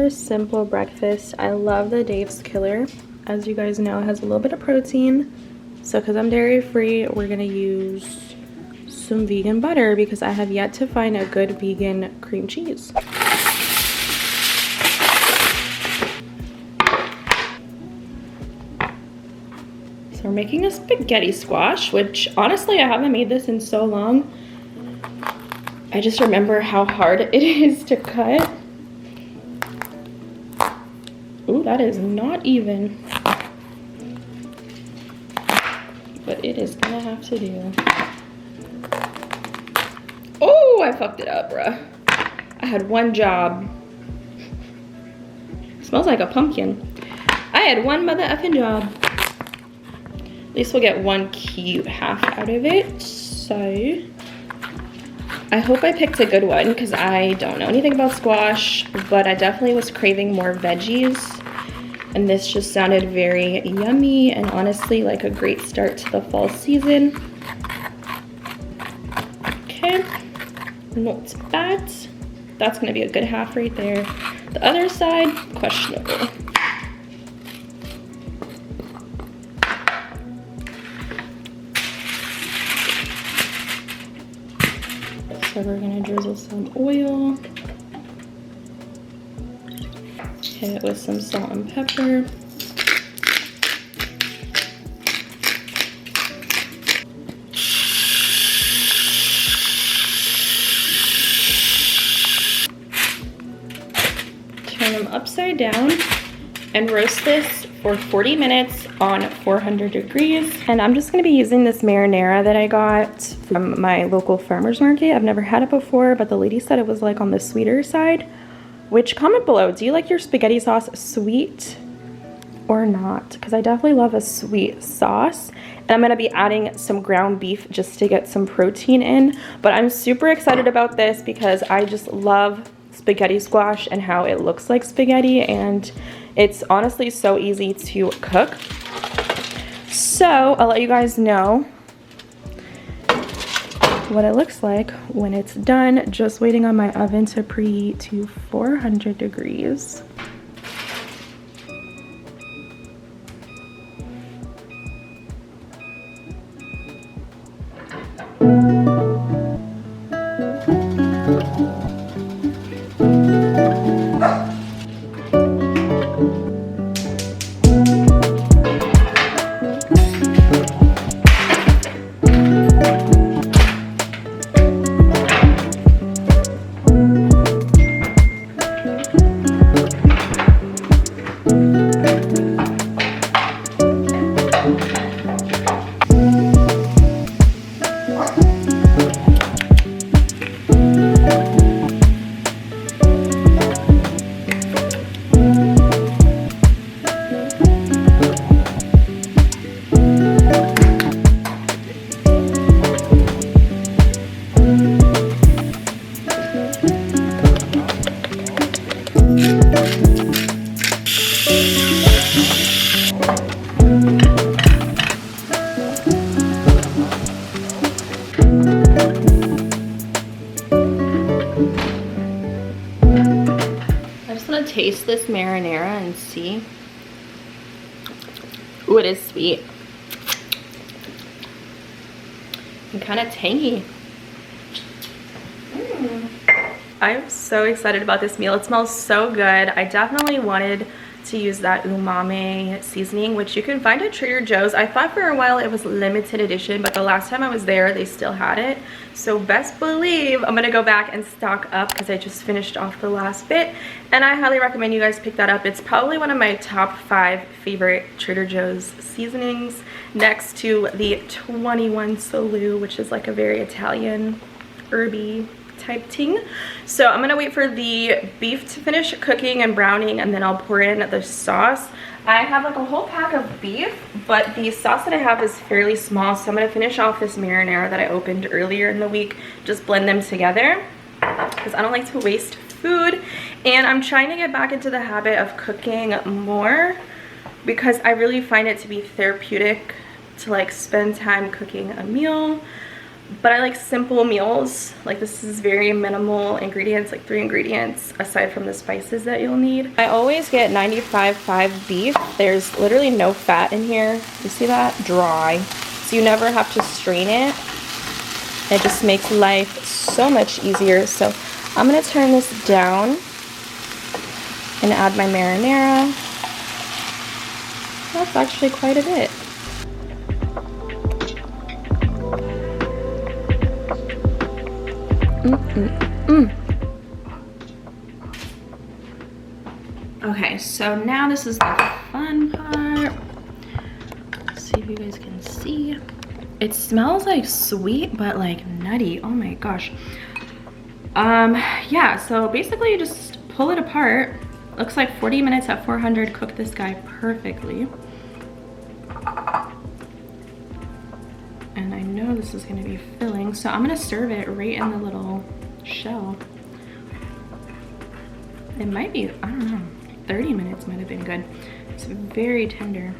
super simple breakfast. I love the Dave's Killer. As you guys know, it has a little bit of protein. So because I'm dairy free, we're gonna use some vegan butter because I have yet to find a good vegan cream cheese. So we're making a spaghetti squash, which honestly I haven't made this in so long. I just remember how hard it is to cut. Ooh, that is not even. But it is gonna have to do. Oh, I fucked it up, bruh. I had one job. It smells like a pumpkin. I had one mother effing job. At least we'll get one cute half out of it. So I hope I picked a good one because I don't know anything about squash, but I definitely was craving more veggies. And this just sounded very yummy and honestly like a great start to the fall season. Okay, not bad. That's gonna be a good half right there. The other side, questionable. So we're gonna drizzle some oil. Hit it with some salt and pepper. Turn them upside down and roast this for 40 minutes on 400 degrees. And I'm just gonna be using this marinara that I got from my local farmer's market. I've never had it before, but the lady said it was like on the sweeter side. Which, comment below, do you like your spaghetti sauce sweet or not? Because I definitely love a sweet sauce. And I'm gonna be adding some ground beef just to get some protein in. But I'm super excited about this because I just love spaghetti squash and how it looks like spaghetti, and it's honestly so easy to cook. So I'll let you guys know what it looks like when it's done. Just waiting on my oven to preheat to 400 degrees. Taste this marinara and see. Ooh, it is sweet and kind of tangy. I'm so excited about this meal. It smells so good. I definitely wanted to use that umami seasoning, which you can find at Trader Joe's. I thought for a while it was limited edition, but the last time I was there they still had it. So best believe I'm gonna go back and stock up because I just finished off the last bit, and I highly recommend you guys pick that up. It's probably one of my top 5 favorite Trader Joe's seasonings, next to the 21 Salou, which is like a very Italian herby type thing. So I'm gonna wait for the beef to finish cooking and browning, and then I'll pour in the sauce. I have like a whole pack of beef, but the sauce that I have is fairly small, so I'm gonna finish off this marinara that I opened earlier in the week, just blend them together because I don't like to waste food. And I'm trying to get back into the habit of cooking more because I really find it to be therapeutic to like spend time cooking a meal. But I like simple meals. Like this is very minimal ingredients, like 3 ingredients aside from the spices that you'll need. I always get 95.5 beef. There's literally no fat in here. You see that? Dry. So you never have to strain it. It just makes life so much easier. So I'm gonna turn this down and add my marinara. That's actually quite a bit. Okay, so now this is the fun part. Let's see if you guys can see. It smells like sweet, but like nutty. Oh my gosh. Yeah, so basically you just pull it apart. Looks like 40 minutes at 400 cooked this guy perfectly. And I know this is gonna be filling, so I'm gonna serve it right in the little shell. It might be, I don't know, 30 minutes might have been good. It's very tender.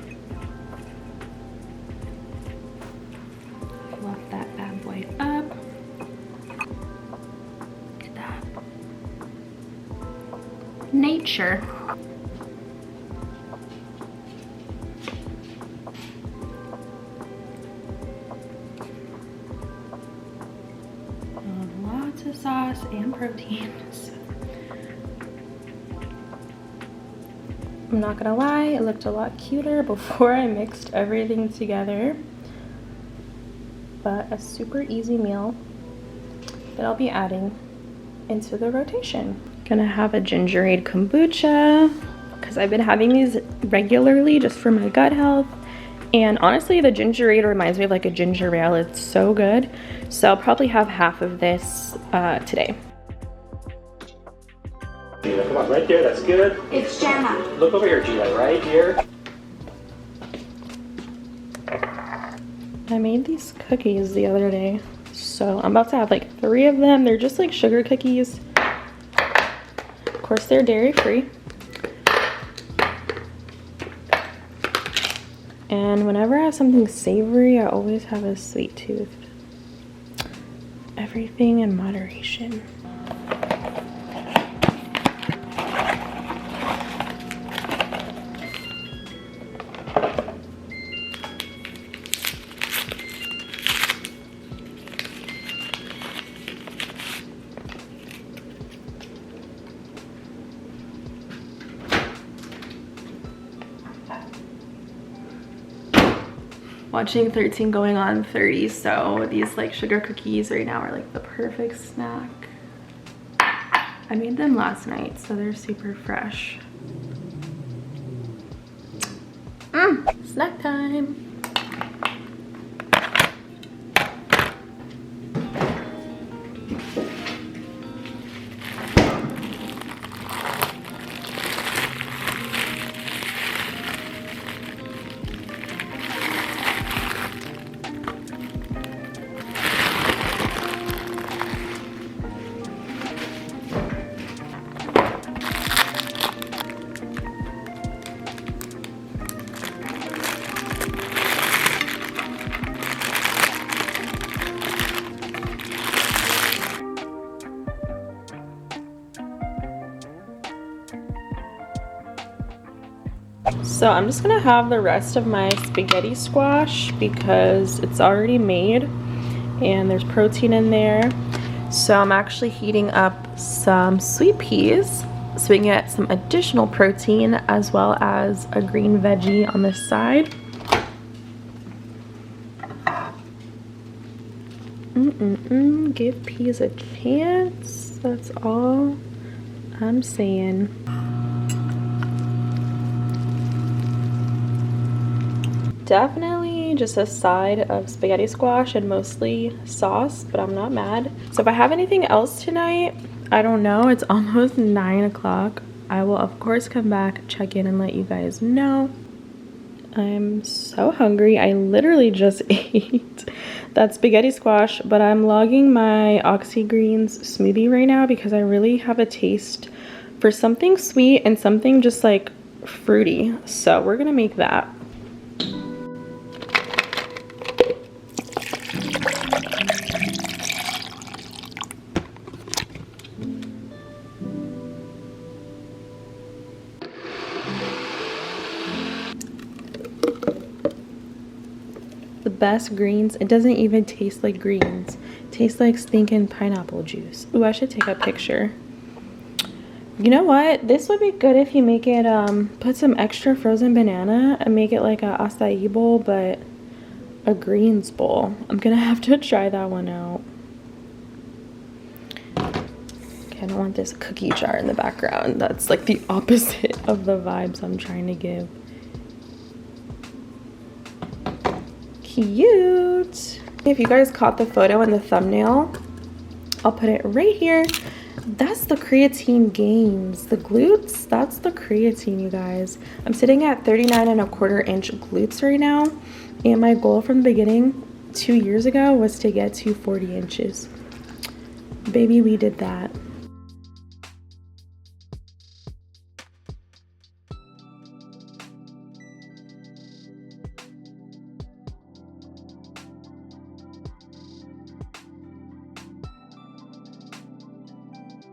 Fluff that bad boy up. Look at that. Nature. Lots of sauce and protein. I'm not gonna lie, it looked a lot cuter before I mixed everything together. But a super easy meal that I'll be adding into the rotation. Gonna have a gingerade kombucha because I've been having these regularly just for my gut health. And honestly, the gingerade reminds me of like a ginger ale. It's so good. So I'll probably have half of this today. Come on, right there, that's good. It's Jenna. Look over here, Gina, right here. I made these cookies the other day. So I'm about to have like 3 of them. They're just like sugar cookies. Of course, they're dairy free. And whenever I have something savory, I always have a sweet tooth. Everything in moderation. Watching 13 going on 30, so these like sugar cookies right now are like the perfect snack. I made them last night, so they're super fresh. Snack time. So I'm just gonna have the rest of my spaghetti squash because it's already made and there's protein in there. So I'm actually heating up some sweet peas so we can get some additional protein as well as a green veggie on this side. Give peas a chance. That's all I'm saying. Definitely just a side of spaghetti squash and mostly sauce, but I'm not mad. So if I have anything else tonight, I don't know. It's almost 9 o'clock. I will of course come back, check in, and let you guys know. I'm so hungry. I literally just ate that spaghetti squash, but I'm logging my Oxy Greens smoothie right now because I really have a taste for something sweet and something just like fruity. So we're gonna make that. best greens. It doesn't even taste like greens. It tastes like stinking pineapple juice. Ooh, I should take a picture. You know what? This would be good if you make it, put some extra frozen banana and make it like a acai bowl, but a greens bowl. I'm gonna have to try that one out. Okay, I don't want this cookie jar in the background. That's like the opposite of the vibes I'm trying to give. Cute. If you guys caught the photo in the thumbnail, I'll put it right here. That's the creatine gains. The glutes, that's the creatine, you guys. I'm sitting at 39.25 inch glutes right now, and my goal from the beginning 2 years ago was to get to 40 inches. Baby, we did that.